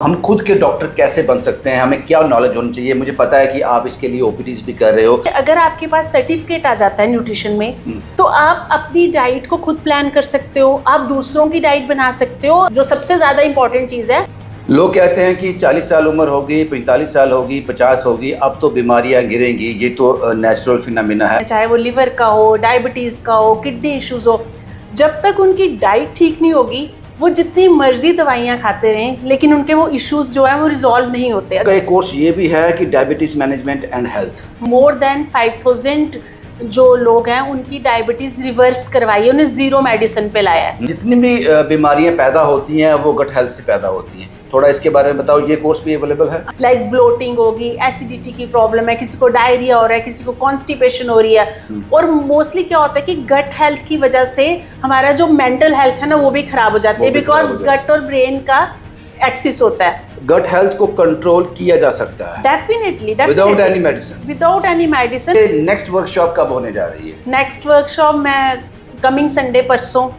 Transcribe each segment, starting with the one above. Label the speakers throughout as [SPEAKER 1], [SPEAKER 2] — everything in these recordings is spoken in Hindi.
[SPEAKER 1] हम खुद के डॉक्टर कैसे बन सकते हैं, हमें क्या नॉलेज होनी चाहिए। मुझे पता है कि आप इसके लिए ओपीडीज भी कर रहे हो।
[SPEAKER 2] अगर आपके पास सर्टिफिकेट आ जाता है न्यूट्रिशन में तो आप अपनी डाइट को खुद प्लान कर सकते हो, आप दूसरों की डाइट बना सकते हो। जो सबसे ज्यादा इंपॉर्टेंट चीज है,
[SPEAKER 1] लोग कहते हैं कि 40 साल उम्र होगी, 45 साल होगी, 50 होगी, अब तो बीमारियां गिरेंगी। ये तो नेचुरल फिनोमिना है।
[SPEAKER 2] चाहे वो लिवर का हो, डायबिटीज का हो, किडनी इश्यूज हो, जब तक उनकी डाइट ठीक नहीं होगी वो जितनी मर्जी दवाइयाँ खाते रहें लेकिन उनके वो इश्यूज जो है वो रिजॉल्व नहीं होते।
[SPEAKER 1] एक कोर्स ये भी है कि diabetes management and health.
[SPEAKER 2] More than 5000 जो लोग हैं उनकी डायबिटीज रिवर्स करवाई है, उन्हें जीरो मेडिसिन पे लाया है।
[SPEAKER 1] जितनी भी बीमारियां पैदा होती हैं वो गट हेल्थ से पैदा होती हैं। थोड़ा इसके बारे में बताओ। ये कोर्स भी अवेलेबल है।
[SPEAKER 2] लाइक ब्लोटिंग होगी, एसिडिटी की प्रॉब्लम है, किसी को डायरिया हो रहा है, किसी को कॉन्स्टिपेशन हो रही है। और मोस्टली क्या होता है कि गट हेल्थ की वजह से हमारा जो मेंटल हेल्थ है ना वो भी खराब हो जाती है, बिकॉज गट और ब्रेन का एक्सिस होता है।
[SPEAKER 1] गट हेल्थ को कंट्रोल किया जा सकता है
[SPEAKER 2] definitely
[SPEAKER 1] without any medicine.
[SPEAKER 2] Without any medicine.
[SPEAKER 1] Next workshop कब होने जा रही है?
[SPEAKER 2] नेक्स्ट वर्कशॉप मैं कमिंग संडे परसों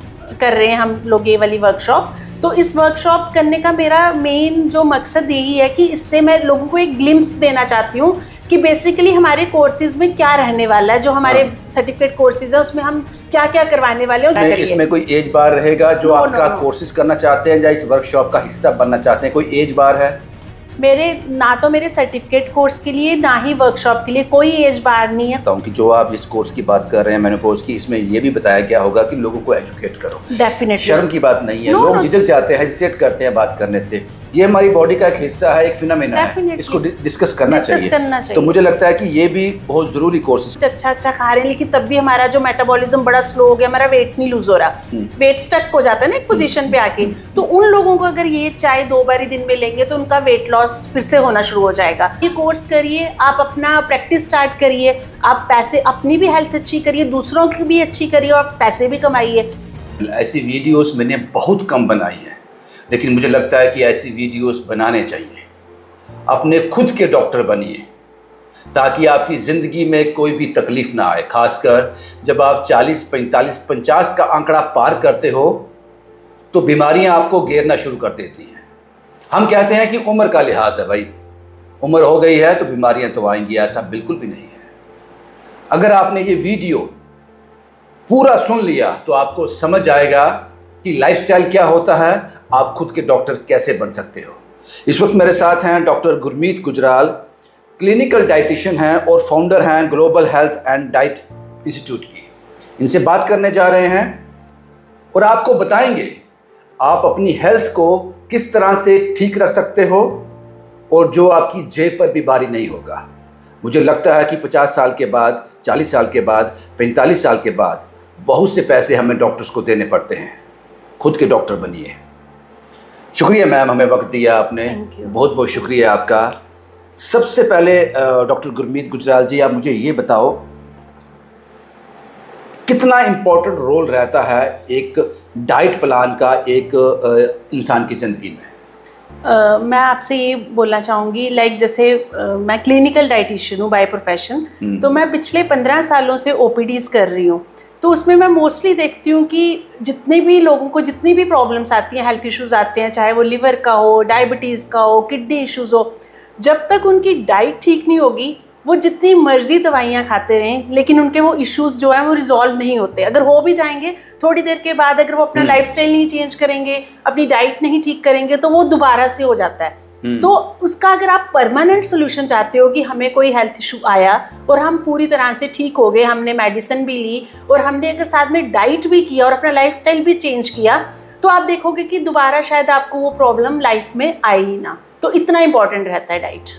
[SPEAKER 2] कर रहे हैं हम लोग ये वाली वर्कशॉप। तो इस वर्कशॉप करने का मेरा मेन जो मकसद यही है कि इससे मैं लोगों को एक ग्लिम्प्स देना चाहती हूँ कि बेसिकली हमारे कोर्सेज में क्या रहने वाला है। जो हमारे सर्टिफिकेट कोर्सेज है उसमें हम क्या क्या करवाने वाले हैं।
[SPEAKER 1] इसमें कोई एज बार रहेगा जो आपका कोर्सेज करना चाहते हैं या इस वर्कशॉप का हिस्सा बनना चाहते हैं? कोई एज बार है?
[SPEAKER 2] मेरे ना तो मेरे सर्टिफिकेट कोर्स के लिए ना ही वर्कशॉप के लिए कोई एज बार नहीं है।
[SPEAKER 1] कि जो आप इस कोर्स की बात कर रहे हैं मेनोपॉज की, इसमें ये भी बताया गया होगा कि लोगों को एजुकेट करो।
[SPEAKER 2] डेफिनेटली
[SPEAKER 1] शर्म की बात नहीं है। लोग झिझक जाते हैं, हेजिटेट करते हैं बात करने से। ये हमारी बॉडी का एक हिस्सा है, एक फिनोमेना है, इसको डिस्कस करना चाहिए। तो मुझे लगता है कि ये भी बहुत जरूरी कोर्स।
[SPEAKER 2] अच्छा खा रहे हैं लेकिन तब भी हमारा जो मेटाबॉलिज्म बड़ा स्लो हो गया, हमारा वेट नहीं लूज हो रहा, वेट स्टक हो जाता है ना एक पोजीशन पे आके। तो उन लोगों को अगर ये चाय 2 बार दिन में लेंगे तो उनका वेट लॉस फिर से होना शुरू हो जाएगा। ये कोर्स करिए, आप अपना प्रैक्टिस स्टार्ट करिए, आप पैसे अपनी भी हेल्थ अच्छी करिए, दूसरों की भी अच्छी करिए और पैसे भी कमाइए।
[SPEAKER 1] ऐसी वीडियोस मैंने बहुत कम बनाई है, लेकिन मुझे लगता है कि ऐसी वीडियोस बनाने चाहिए। अपने खुद के डॉक्टर बनिए ताकि आपकी ज़िंदगी में कोई भी तकलीफ ना आए। खासकर जब आप 40, 45, 50 का आंकड़ा पार करते हो तो बीमारियां आपको घेरना शुरू कर देती हैं। हम कहते हैं कि उम्र का लिहाज है, भाई उम्र हो गई है तो बीमारियां तो आएंगी, ऐसा बिल्कुल भी नहीं है। अगर आपने ये वीडियो पूरा सुन लिया तो आपको समझ आएगा कि लाइफस्टाइल क्या होता है, आप खुद के डॉक्टर कैसे बन सकते हो। इस वक्त मेरे साथ हैं doctor Gurmeet Gujral, clinical dietitian हैं और फाउंडर हैं global health and diet institute की। इनसे बात करने जा रहे हैं और आपको बताएंगे आप अपनी हेल्थ को किस तरह से ठीक रख सकते हो और जो आपकी जेब पर भी भारी नहीं होगा। मुझे लगता है कि 50 साल के बाद, 40 साल के बाद, 45 साल के बाद बहुत से पैसे हमें डॉक्टर्स को देने पड़ते हैं। खुद के डॉक्टर बनिए। शुक्रिया मैम, हमें वक्त दिया आपने, बहुत बहुत शुक्रिया आपका। सबसे पहले डॉक्टर गुरमीत गुजराल जी, आप मुझे ये बताओ कितना इम्पोर्टेंट रोल रहता है एक डाइट प्लान का एक इंसान की ज़िंदगी में?
[SPEAKER 2] मैं आपसे ये बोलना चाहूँगी, लाइक जैसे मैं क्लिनिकल डाइटिशियन हूँ बाय प्रोफेशन, तो मैं पिछले 15 सालों से ओपीडीज़ कर रही हूँ। तो उसमें मैं मोस्टली देखती हूँ कि जितने भी लोगों को जितनी भी प्रॉब्लम्स आती हैं, हेल्थ इश्यूज़ आते हैं, चाहे वो लिवर का हो, डायबिटीज़ का हो, किडनी इश्यूज़ हो, जब तक उनकी डाइट ठीक नहीं होगी वो जितनी मर्जी दवाइयाँ खाते रहें लेकिन उनके वो इश्यूज़ जो हैं वो रिजॉल्व नहीं होते। अगर हो भी जाएंगे थोड़ी देर के बाद, अगर वो अपना लाइफस्टाइल नहीं चेंज करेंगे, अपनी डाइट नहीं ठीक करेंगे तो वो दोबारा से हो जाता है। तो उसका अगर आप परमानेंट सोल्यूशन चाहते हो कि हमें कोई हेल्थ इशू आया और हम पूरी तरह से ठीक हो गए, हमने मेडिसिन भी ली और हमने अगर साथ में डाइट भी किया और अपना लाइफस्टाइल भी चेंज किया, तो आप देखोगे कि दोबारा शायद आपको वो प्रॉब्लम लाइफ में आए ही ना। तो इतना इम्पोर्टेंट रहता है डाइट।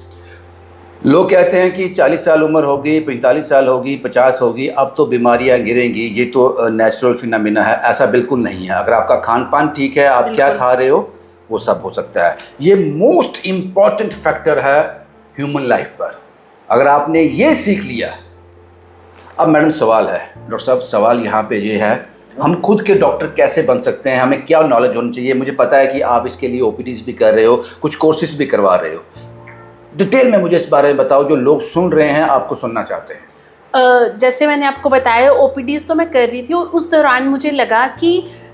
[SPEAKER 1] लोग कहते हैं कि 40 साल उम्र होगी, 45 साल होगी, 50 होगी, अब तो बीमारियां गिरेंगी। ये तो नेचुरल फिनोमिना है, ऐसा बिल्कुल नहीं है। अगर आपका खान पान ठीक है, आप क्या खा रहे हो, वो सब हो सकता है। ये मोस्ट इम्पॉर्टेंट फैक्टर है ह्यूमन लाइफ पर। अगर आपने ये सीख लिया। अब मैडम सवाल है, डॉक्टर साहब सवाल यहाँ पे ये है, हम खुद के डॉक्टर कैसे बन सकते हैं, हमें क्या नॉलेज होनी चाहिए। मुझे पता है कि आप इसके लिए ओपीडीज भी कर रहे हो, कुछ कोर्सेज भी करवा रहे हो। डिटेल में मुझे इस बारे में बताओ, जो लोग सुन रहे हैं आपको सुनना चाहते हैं।
[SPEAKER 2] जैसे मैंने आपको बताया, ओपीडीज तो मैं कर रही थी और उस दौरान मुझे लगा कि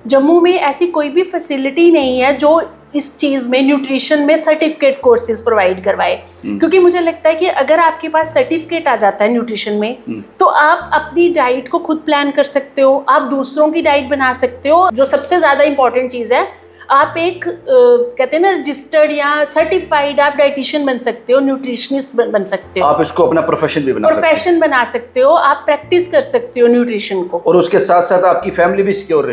[SPEAKER 2] जम्मू में ऐसी कोई भी फैसिलिटी नहीं है जो इस चीज़ में न्यूट्रिशन में सर्टिफिकेट कोर्सेज प्रोवाइड करवाए, क्योंकि मुझे लगता है कि अगर आपके पास सर्टिफिकेट आ जाता है न्यूट्रिशन में तो आप अपनी डाइट को खुद प्लान कर सकते हो, आप दूसरों की डाइट बना सकते हो। जो सबसे ज़्यादा इंपॉर्टेंट चीज़ है, आप एक कहते हैं ना रजिस्टर्ड या सर्टिफाइड आप डाइटिशियन बन सकते हो, न्यूट्रिशनिस्ट बन सकते हो।
[SPEAKER 1] आप इसको अपना प्रोफेशन भी बना
[SPEAKER 2] सकते हो, आप प्रैक्टिस कर सकते हो न्यूट्रिशन को,
[SPEAKER 1] और उसके साथ साथ आपकी फैमिली भी सिक्योर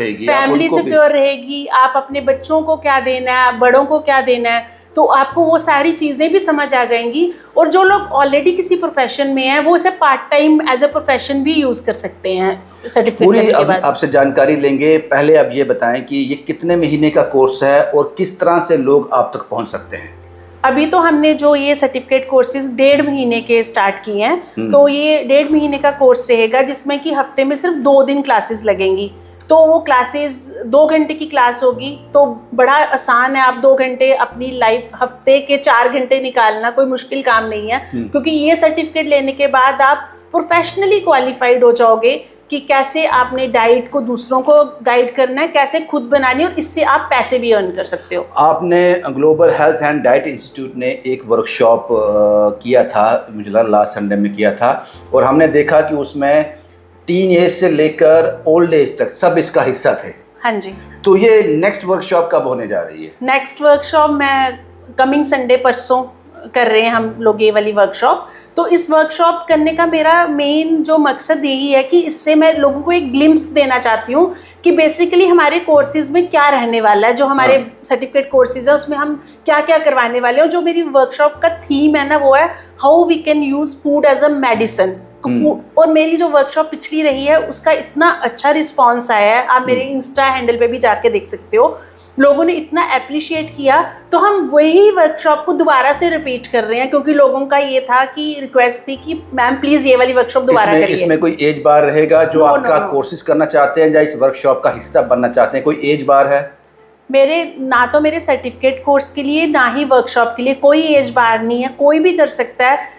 [SPEAKER 1] रहेगी,
[SPEAKER 2] आप अपने बच्चों को क्या देना है, बड़ों को क्या देना है, तो आपको वो सारी चीज़ें भी समझ आ जाएंगी। और जो लोग ऑलरेडी किसी प्रोफेशन में हैं वो इसे part time as a profession भी यूज़ कर सकते हैं सर्टिफिकेट के बाद।
[SPEAKER 1] आपसे जानकारी लेंगे। पहले आप ये बताएं कि ये कितने महीने का कोर्स है और किस तरह से लोग आप तक पहुंच सकते हैं?
[SPEAKER 2] अभी तो हमने जो ये सर्टिफिकेट कोर्सेज 1.5 महीने के स्टार्ट किए हैं, तो ये 1.5 महीने का कोर्स रहेगा जिसमें कि हफ्ते में सिर्फ 2 दिन क्लासेस लगेंगी। तो वो क्लासेस 2 घंटे की क्लास होगी, तो बड़ा आसान है। आप 2 घंटे अपनी लाइफ, हफ्ते के 4 घंटे निकालना कोई मुश्किल काम नहीं है, क्योंकि ये सर्टिफिकेट लेने के बाद आप प्रोफेशनली क्वालिफाइड हो जाओगे कि कैसे आपने डाइट को दूसरों को गाइड करना है, कैसे खुद बनानी है, और इससे आप पैसे भी अर्न कर सकते हो।
[SPEAKER 1] आपने global health and diet institute ने एक वर्कशॉप किया था, मुझे लगा लास्ट संडे में किया था, और हमने देखा कि उसमें टीन एज से लेकर ओल्ड एज तक सब इसका हिस्सा थे।
[SPEAKER 2] हाँ जी।
[SPEAKER 1] तो ये नेक्स्ट वर्कशॉप कब होने जा रही है?
[SPEAKER 2] नेक्स्ट वर्कशॉप मैं कमिंग संडे परसों कर रहे हैं हम लोग ये वाली वर्कशॉप। तो इस वर्कशॉप करने का मेरा मेन जो मकसद यही है कि इससे मैं लोगों को एक ग्लिम्प्स देना चाहती हूँ कि बेसिकली हमारे कोर्सेज में क्या रहने वाला है। जो हमारे सर्टिफिकेट कोर्सेज है उसमें हम क्या क्या करवाने वाले हैं। जो मेरी वर्कशॉप का थीम है ना, वो है how we can use food as a medicine. और मेरी जो वर्कशॉप पिछली रही है उसका इतना अच्छा रिस्पांस आया है, आप मेरे इंस्टा हैंडल पे भी जाके देख सकते हो, लोगों ने इतना अप्रिशिएट किया। तो हम वही वर्कशॉप को दोबारा से रिपीट कर रहे हैं, क्योंकि लोगों का ये था कि रिक्वेस्ट थी कि मैम प्लीज़ ये वाली वर्कशॉप दोबारा करिए।
[SPEAKER 1] इसमें कोई एज बार रहेगा जो आपका कोर्सेज करना चाहते हैं या इस वर्कशॉप का हिस्सा बनना चाहते हैं? कोई एज बार है?
[SPEAKER 2] मेरे ना तो मेरे सर्टिफिकेट कोर्स के लिए ना ही वर्कशॉप के लिए कोई एज बार नहीं है, कोई भी कर सकता है,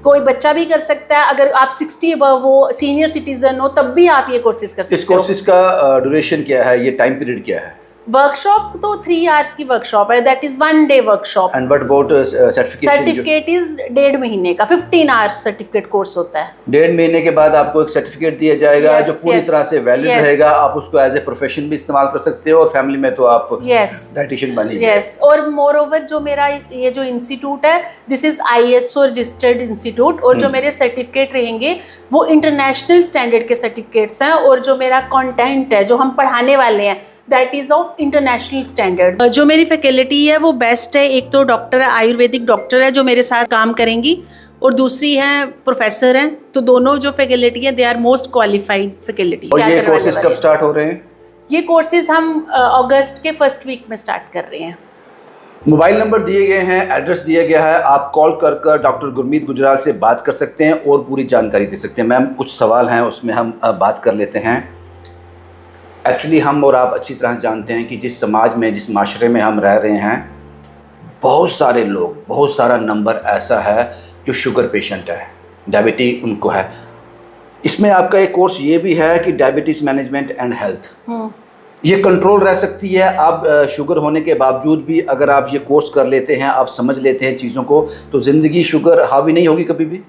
[SPEAKER 2] कोई बच्चा भी कर सकता है। अगर आप 60 अबव हो, सीनियर सिटीजन हो, तब भी आप ये कोर्सेज कर सकते हो।
[SPEAKER 1] इस कोर्सेज का ड्यूरेशन क्या है, ये टाइम पीरियड क्या है?
[SPEAKER 2] वर्कशॉप तो 3 आवर्स की वर्कशॉप है, that is 1 day workshop.
[SPEAKER 1] And what about
[SPEAKER 2] certificate is 1.5 महीने का 15 आवर्स सर्टिफिकेट कोर्स होता है।
[SPEAKER 1] 1.5 महीने के बाद आपको एक सर्टिफिकेट दिया जाएगा जो पूरी तरह से वैलिड रहेगा। आप उसको एज ए प्रोफेशन भी इस्तेमाल कर सकते हो और फैमिली में तो आप डाइटिशियन बनेंगे।
[SPEAKER 2] और मोर ओवर जो मेरा ये जो इंस्टीट्यूट है, this is ISO registered institute, और जो मेरे सर्टिफिकेट रहेंगे वो इंटरनेशनल स्टैंडर्ड के सर्टिफिकेट्स हैं, और जो मेरा कंटेंट है जो हम पढ़ाने वाले हैं that is of international standard. जो मेरी फैकल्टी है वो बेस्ट है। एक तो डॉक्टर है, आयुर्वेदिक डॉक्टर है जो मेरे साथ काम करेंगी, और दूसरी है प्रोफेसर हैं। तो दोनों जो फैकल्टी है they are most qualified faculty.
[SPEAKER 1] और ये कोर्सेज कब स्टार्ट हो रहे हैं?
[SPEAKER 2] ये कोर्सेज हम अगस्त के फर्स्ट वीक में स्टार्ट कर रहे हैं।
[SPEAKER 1] मोबाइल नंबर दिए गए हैं, एड्रेस दिया गया है, आप कॉल कर डॉक्टर गुरमीत गुजराल से बात कर सकते हैं और पूरी जानकारी दे सकते हैं। मैम कुछ सवाल हैं उसमें हम बात कर लेते हैं। एक्चुअली हम और आप अच्छी तरह जानते हैं कि जिस समाज में, जिस माशरे में हम रह रहे हैं, बहुत सारे लोग, बहुत सारा नंबर ऐसा है जो शुगर पेशेंट है, डायबिटीज उनको है। इसमें आपका एक कोर्स ये भी है कि डायबिटीज़ मैनेजमेंट एंड हेल्थ, ये कंट्रोल रह सकती है। आप शुगर होने के बावजूद भी अगर आप ये कोर्स कर लेते हैं, आप समझ लेते हैं चीज़ों को, तो ज़िंदगी शुगर हावी नहीं होगी कभी भी।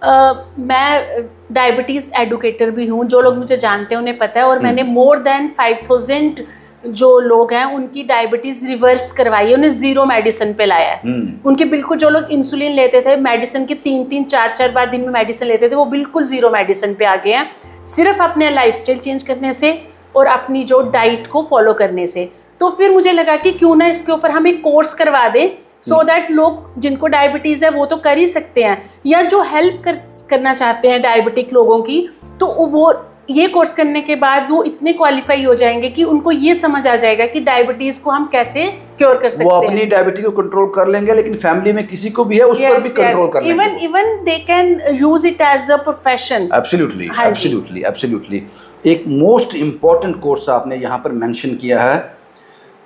[SPEAKER 2] मैं डायबिटीज़ एडुकेटर भी हूँ, जो लोग मुझे जानते हैं उन्हें पता है, और मैंने मोर देन 5000 जो लोग हैं उनकी डायबिटीज़ रिवर्स करवाई है, उन्हें 0 मेडिसिन पे लाया है। उनके बिल्कुल, जो लोग इंसुलिन लेते थे, मेडिसिन के 3-3, 4-4 बार दिन में मेडिसिन लेते थे, वो बिल्कुल 0 मेडिसिन पे आ गए हैं, सिर्फ अपने लाइफस्टाइल चेंज करने से और अपनी जो डाइट को फॉलो करने से। तो फिर मुझे लगा कि क्यों ना इसके ऊपर हम एक कोर्स करवा दें, सो दैट लोग जिनको डायबिटीज़ है वो तो कर ही सकते हैं, या जो हेल्प करना चाहते हैं डायबिटिक लोगों की, तो वो ये कोर्स करने के बाद वो इतने क्वालिफाई हो जाएंगे कि उनको ये समझ आ जाएगा कि डायबिटीज़ को हम कैसे क्योर कर सकते हैं।
[SPEAKER 1] वो अपनी डायबिटीज को कंट्रोल कर लेंगे, लेकिन फैमिली में किसी को भी है उस पर भी कंट्रोल कर लेंगे।
[SPEAKER 2] Even they can use it as a profession.
[SPEAKER 1] Absolutely. एक मोस्ट इम्पॉर्टेंट कोर्स आपने यहाँ पर मेंशन किया है,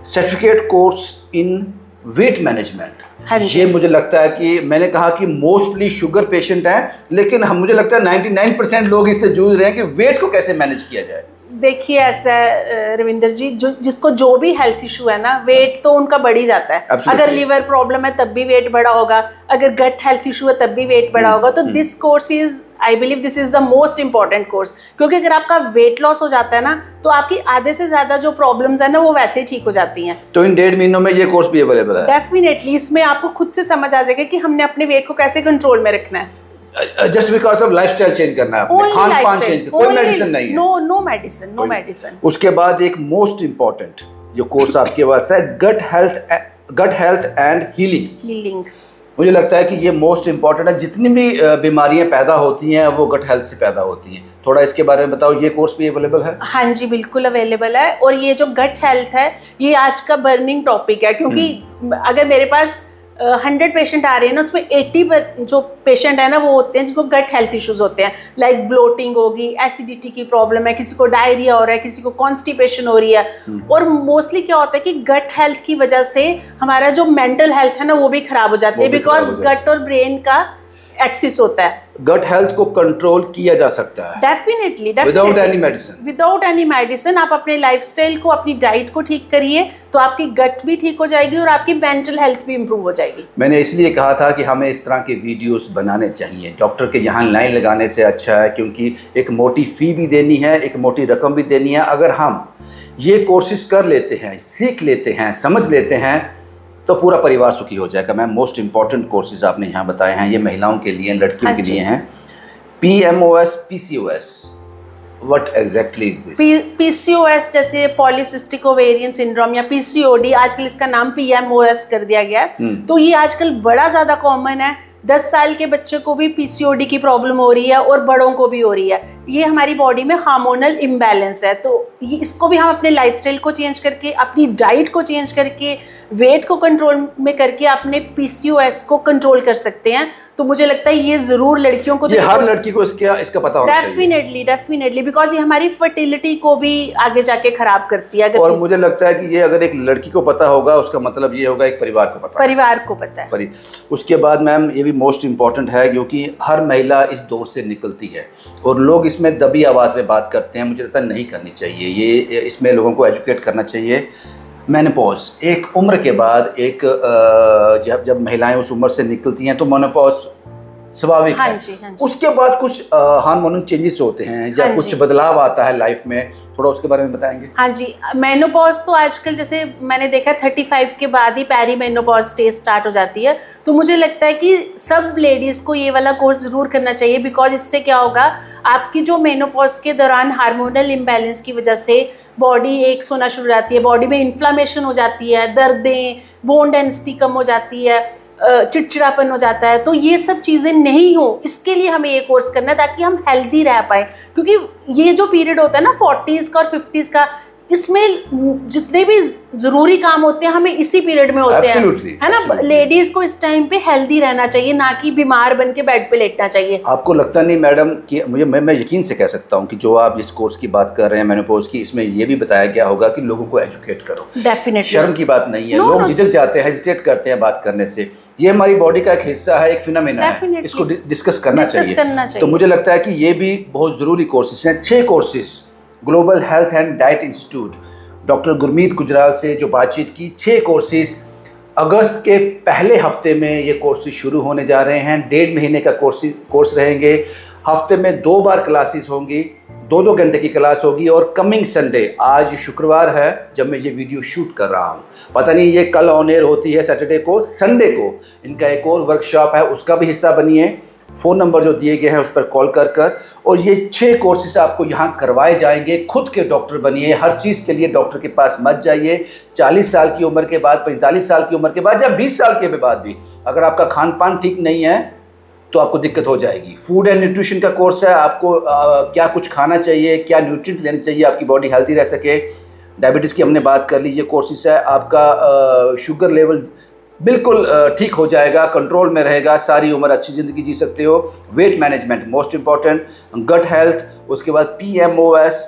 [SPEAKER 1] certificate course in weight management. ये मुझे लगता है कि मैंने कहा कि मोस्टली शुगर पेशेंट हैं, लेकिन मुझे लगता है 99% लोग इससे जूझ रहे हैं कि वेट को कैसे मैनेज किया जाए।
[SPEAKER 2] देखिए ऐसा है रविंदर जी, जिसको जो भी हेल्थ इशू है ना, वेट तो उनका बढ़ ही जाता है। अगर लीवर प्रॉब्लम है तब भी वेट बढ़ा होगा, अगर गट हेल्थ इशू है तब भी वेट बढ़ा होगा। तो this course is, I believe this is the most important course, क्योंकि अगर आपका वेट लॉस हो जाता है ना तो आपकी आधे से ज्यादा जो प्रॉब्लम्स है ना वो वैसे ही ठीक हो जाती हैं।
[SPEAKER 1] तो इन 1.5 महीनों में ये कोर्स भी अवेलेबल है?
[SPEAKER 2] डेफिनेटली, इसमें आपको खुद से समझ आ जाएगा कि हमने अपने वेट को कैसे कंट्रोल में रखना है।
[SPEAKER 1] Just because of lifestyle change करना है, खान पान चेंज, कोई मेडिसिन नहीं है।
[SPEAKER 2] No medicine.
[SPEAKER 1] उसके बाद एक मोस्ट इंपॉर्टेंट जो कोर्स आपके पास है, गट हेल्थ एंड हीलिंग। मुझे लगता है कि ये मोस्ट इंपॉर्टेंट है। जितनी भी बीमारियां पैदा होती हैं वो गट हेल्थ से पैदा होती हैं। थोड़ा इसके बारे में बताओ, ये कोर्स भी अवेलेबल है?
[SPEAKER 2] हाँ जी, बिल्कुल अवेलेबल है। और ये जो गट हेल्थ है ये आज का बर्निंग टॉपिक है, क्योंकि अगर मेरे पास 100 पेशेंट आ रहे हैं ना, उसमें 80 जो पेशेंट है ना वो होते हैं जिनको गट हेल्थ इश्यूज होते हैं, लाइक ब्लोटिंग होगी, एसिडिटी की प्रॉब्लम है, किसी को डायरिया हो रहा है, किसी को कॉन्स्टिपेशन हो रही है। और मोस्टली क्या होता है कि गट हेल्थ की वजह से हमारा जो मेंटल हेल्थ है ना वो भी खराब हो जाती है, बिकॉज गट और ब्रेन का एक्सिस होता है।
[SPEAKER 1] गट हेल्थ को कंट्रोल किया जा सकता है
[SPEAKER 2] डेफिनेटली
[SPEAKER 1] विदाउट एनी मेडिसिन।
[SPEAKER 2] आप अपने लाइफस्टाइल को, अपनी डाइट को ठीक करिए तो आपकी गट भी ठीक हो जाएगी और आपकी मेंटल हेल्थ भी इंप्रूव हो जाएगी।
[SPEAKER 1] मैंने इसलिए कहा था कि हमें इस तरह के वीडियोस बनाने चाहिए। डॉक्टर के यहाँ लाइन लगाने से अच्छा है, क्योंकि एक मोटी फ़ी भी देनी है, एक मोटी रकम भी देनी है। अगर हम ये कोर्सेज कर लेते हैं, सीख लेते हैं, समझ लेते हैं तो पूरा परिवार सुखी हो जाएगा। मैम, मोस्ट इंपॉर्टेंट कोर्सेज आपने यहाँ बताए हैं, ये महिलाओं के लिए, लड़कियों के लिए हैं। PMOS, PCOS, what exactly is this?
[SPEAKER 2] PCOS जैसे पॉलीसिस्टिक ओवेरियन सिंड्रोम या PCOD, आजकल इसका नाम PMOS कर दिया गया है। तो ये आजकल बड़ा ज़्यादा कॉमन है। 10 साल के बच्चे को भी PCOD की प्रॉब्लम हो रही है और बड़ों को भी हो रही है। ये हमारी बॉडी में हार्मोनल इम्बैलेंस है। तो ये इसको भी हम अपने लाइफस्टाइल को चेंज करके, अपनी डाइट को चेंज करके, वेट को कंट्रोल में करके अपने PCOS को कंट्रोल कर सकते हैं। तो मुझे लगता है ये जरूर लड़कियों को,
[SPEAKER 1] ये हर लड़की को इसका पता होना चाहिए।
[SPEAKER 2] डेफिनेटली, बिकॉज ये हमारी फर्टिलिटी को भी आगे जाके खराब करती है।
[SPEAKER 1] और मुझे लगता है कि ये अगर एक लड़की को पता होगा, उसका मतलब ये होगा एक परिवार को पता है। उसके बाद मैम, ये भी मोस्ट इम्पॉर्टेंट है, क्योंकि हर महिला इस दौर से निकलती है और लोग इसमें दबी आवाज़ में बात करते हैं। मुझे लगता है नहीं करनी चाहिए ये, इसमें लोगों को एजुकेट करना चाहिए। मेनोपॉज, एक उम्र के बाद, एक जब महिलाएं उस उम्र से निकलती हैं तो मेनोपॉज स्वाभाविक है। हाँ जी। उसके बाद कुछ हार्मोनल चेंजेस होते हैं या कुछ बदलाव आता है लाइफ में, थोड़ा उसके बारे में बताएंगे?
[SPEAKER 2] हाँ जी, मेनोपॉज तो आजकल जैसे मैंने देखा 35 के बाद ही पेरी मेनोपॉज स्टेज स्टार्ट हो जाती है। तो मुझे लगता है कि सब लेडीज़ को ये वाला कोर्स ज़रूर करना चाहिए, बिकॉज इससे क्या होगा, आपकी जो मेनोपॉज के दौरान हार्मोनल इम्बैलेंस की वजह से बॉडी एक सोना शुरू हो जाती है, बॉडी में इन्फ्लामेशन हो जाती है, दर्दें, बोन डेंसिटी कम हो जाती है, चिड़चिड़ापन हो जाता है। तो ये सब चीज़ें नहीं हो, इसके लिए हमें ये कोर्स करना है ताकि हम हेल्दी रह पाए। क्योंकि ये जो पीरियड होता है ना 40s का और 50s का, इसमें जितने भी ज़रूरी काम होते हैं हमें इसी पीरियड में होते हैं, है ना। लेडीज़ को इस टाइम पे हेल्दी रहना चाहिए, ना कि बीमार बन के बेड पे लेटना चाहिए।
[SPEAKER 1] आपको लगता नहीं मैडम कि मैं यकीन से कह सकता हूँ कि जो आप इस कोर्स की बात कर रहे हैं मेनोपॉज की, इसमें ये भी बताया गया होगा कि लोगों को एजुकेट करो।
[SPEAKER 2] डेफिनेटली,
[SPEAKER 1] शर्म की बात नहीं है। लोग झिझक जाते हैं, हेजिटेट करते हैं बात करने से। ये हमारी बॉडी का एक हिस्सा है, एक फिनोमेना है, इसको डिस्कस करना चाहिए। तो मुझे लगता है कि ये भी बहुत ज़रूरी कोर्सेज हैं। 6 courses global health and diet institute, doctor Gurmeet Gujral से जो बातचीत की, 6 कोर्सेज अगस्त के पहले हफ्ते में ये कोर्सेज शुरू होने जा रहे हैं। 1.5 महीने का कोर्स रहेंगे। हफ्ते में 2 बार क्लासेस होंगी, 2-2 घंटे की क्लास होगी। और कमिंग संडे, आज शुक्रवार है जब मैं ये वीडियो शूट कर रहा हूँ, पता नहीं ये कल ऑन एयर होती है सैटरडे को, संडे को इनका एक और वर्कशॉप है, उसका भी हिस्सा बनिए। फ़ोन नंबर जो दिए गए हैं उस पर कॉल कर और ये 6 कोर्सेज आपको यहाँ करवाए जाएंगे। खुद के डॉक्टर बनिए, हर चीज़ के लिए डॉक्टर के पास मत जाइए। 40 साल की उम्र के बाद, 45 साल की उम्र के बाद या 20 साल के बाद भी अगर आपका खान पान ठीक नहीं है तो आपको दिक्कत हो जाएगी। फूड एंड न्यूट्रिशन का कोर्स है, आपको क्या कुछ खाना चाहिए, क्या न्यूट्रिएंट लेने चाहिए, आपकी बॉडी हेल्दी रह सके। डायबिटीज़ की हमने बात कर ली, ये कोर्सेज है। आपका शुगर लेवल बिल्कुल ठीक हो जाएगा, कंट्रोल में रहेगा, सारी उम्र अच्छी ज़िंदगी जी सकते हो। Weight management most important, gut health, उसके बाद PMOS,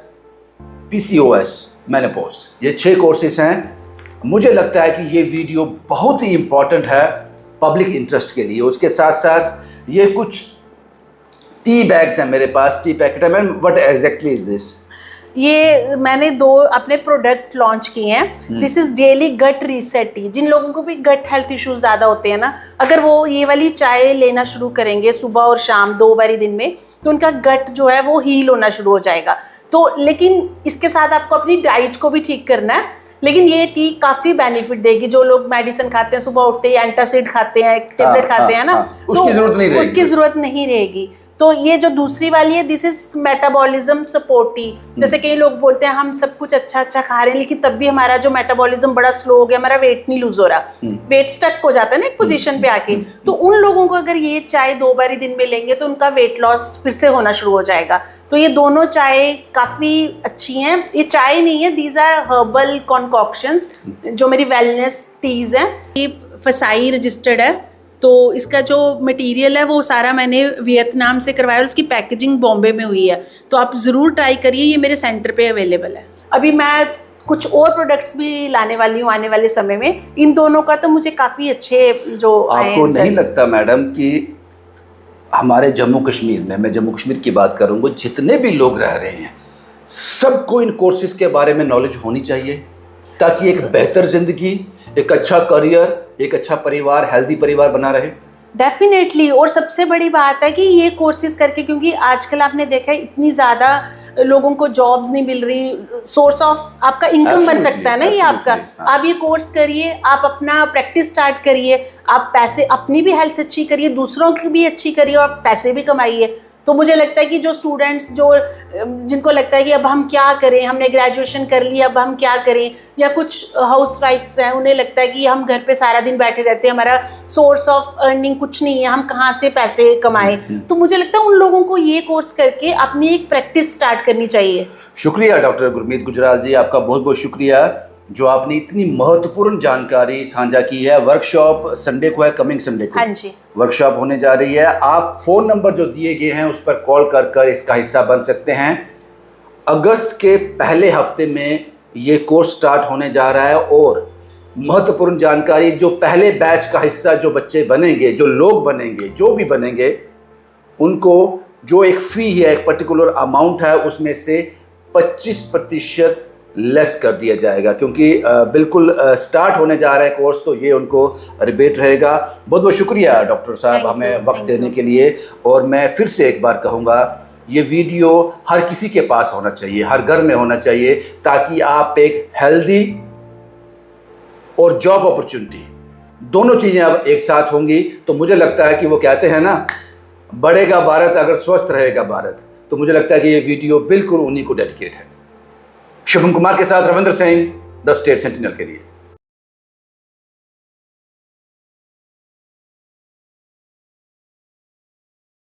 [SPEAKER 1] PCOS, मेनोपॉज, ये 6 कोर्सेज हैं। मुझे लगता है कि ये वीडियो बहुत ही इम्पॉर्टेंट है पब्लिक इंटरेस्ट के लिए। उसके साथ साथ ये कुछ टी बैग्स हैं मेरे पास, टी पैकेट है। Ma'am, what exactly is this?
[SPEAKER 2] ये मैंने 2 अपने प्रोडक्ट लॉन्च किए हैं। This is daily gut reset tea. जिन लोगों को भी गट हेल्थ इश्यूज ज़्यादा होते हैं ना, अगर वो ये वाली चाय लेना शुरू करेंगे सुबह और शाम 2 बारी दिन में, तो उनका गट जो है वो हील होना शुरू हो जाएगा। तो लेकिन इसके साथ आपको अपनी डाइट को भी ठीक करना है। लेकिन ये टी काफ़ी बेनिफिट देगी। जो लोग मेडिसिन खाते हैं, सुबह उठते ही एंटासिड खाते हैं, टेबलेट खाते हैं ना,
[SPEAKER 1] उसकी जरूरत नहीं रहेगी।
[SPEAKER 2] उसकी ज़रूरत नहीं रहेगी। तो ये जो दूसरी वाली है, this is metabolism support T. जैसे कई लोग बोलते हैं हम सब कुछ अच्छा अच्छा खा रहे हैं, लेकिन तब भी हमारा जो मेटाबॉलिज्म बड़ा स्लो हो गया, हमारा वेट नहीं लूज हो रहा, वेट स्टक हो जाता है ना एक पोजीशन पे आके। तो उन लोगों को अगर ये चाय 2 बारी दिन में लेंगे तो उनका वेट लॉस फिर से होना शुरू हो जाएगा। तो ये दोनों चाय काफ़ी अच्छी हैं। ये चाय नहीं है, दीज आर हर्बल कॉन्कॉक्शंस जो मेरी वेलनेस टीज हैं। ये फसाई रजिस्टर्ड है, तो इसका जो मटेरियल है वो सारा मैंने वियतनाम से करवाया और उसकी पैकेजिंग बॉम्बे में हुई है। तो आप ज़रूर ट्राई करिए, ये मेरे सेंटर पे अवेलेबल है। अभी मैं कुछ और प्रोडक्ट्स भी लाने वाली हूँ आने वाले समय में। इन दोनों का तो मुझे काफ़ी अच्छे जो
[SPEAKER 1] आपको नहीं लगता मैडम कि हमारे जम्मू कश्मीर में, मैं जम्मू कश्मीर की बात करूँगा, जितने भी लोग रह रहे हैं सबको इन कोर्सेज के बारे में नॉलेज होनी चाहिए, ताकि एक बेहतर ज़िंदगी, एक अच्छा करियर, एक अच्छा परिवार, हेल्दी परिवार बना रहे।
[SPEAKER 2] डेफिनेटली। और सबसे बड़ी बात है कि ये कोर्सेज करके, क्योंकि आजकल आपने देखा है इतनी ज़्यादा लोगों को जॉब्स नहीं मिल रही, सोर्स ऑफ आपका इनकम बन सकता है ना ये आपका। आप ये कोर्स करिए, आप अपना प्रैक्टिस स्टार्ट करिए, आप पैसे, अपनी भी हेल्थ अच्छी करिए, दूसरों की भी अच्छी करिए और पैसे भी कमाइए। तो मुझे लगता है कि जो स्टूडेंट्स जिनको लगता है कि अब हम क्या करें, हमने ग्रेजुएशन कर ली, अब हम क्या करें, या कुछ हाउस वाइफ्स हैं, उन्हें लगता है कि हम घर पे सारा दिन बैठे रहते हैं, हमारा सोर्स ऑफ अर्निंग कुछ नहीं है, हम कहाँ से पैसे कमाएं। तो मुझे लगता है उन लोगों को ये कोर्स करके अपनी एक प्रैक्टिस स्टार्ट करनी चाहिए।
[SPEAKER 1] शुक्रिया डॉक्टर गुरमीत गुजराल जी, आपका बहुत बहुत शुक्रिया जो आपने इतनी महत्वपूर्ण जानकारी साझा की है। वर्कशॉप संडे को है, कमिंग संडे को
[SPEAKER 2] हाँ जी
[SPEAKER 1] वर्कशॉप होने जा रही है। आप फ़ोन नंबर जो दिए गए हैं उस पर कॉल कर इसका हिस्सा बन सकते हैं। अगस्त के पहले हफ्ते में ये कोर्स स्टार्ट होने जा रहा है और महत्वपूर्ण जानकारी, जो पहले बैच का हिस्सा जो बच्चे बनेंगे, जो लोग बनेंगे, जो भी बनेंगे, उनको जो एक फ़ी है, एक पर्टिकुलर अमाउंट है, उसमें से 25% लेस कर दिया जाएगा, क्योंकि बिल्कुल स्टार्ट होने जा रहा है कोर्स, तो ये उनको रिबेट रहेगा। बहुत बहुत शुक्रिया डॉक्टर साहब हमें वक्त देने के लिए। और मैं फिर से एक बार कहूँगा, ये वीडियो हर किसी के पास होना चाहिए, हर घर में होना चाहिए, ताकि आप एक हेल्दी और जॉब अपॉर्चुनिटी दोनों चीज़ें अब एक साथ होंगी। तो मुझे लगता है कि वो कहते हैं ना, बढ़ेगा भारत अगर स्वस्थ रहेगा भारत। तो मुझे लगता है कि ये वीडियो बिल्कुल उन्हीं को डेडिकेट है। शुभम कुमार के साथ Ravindra Singh, the state sentinel के लिए।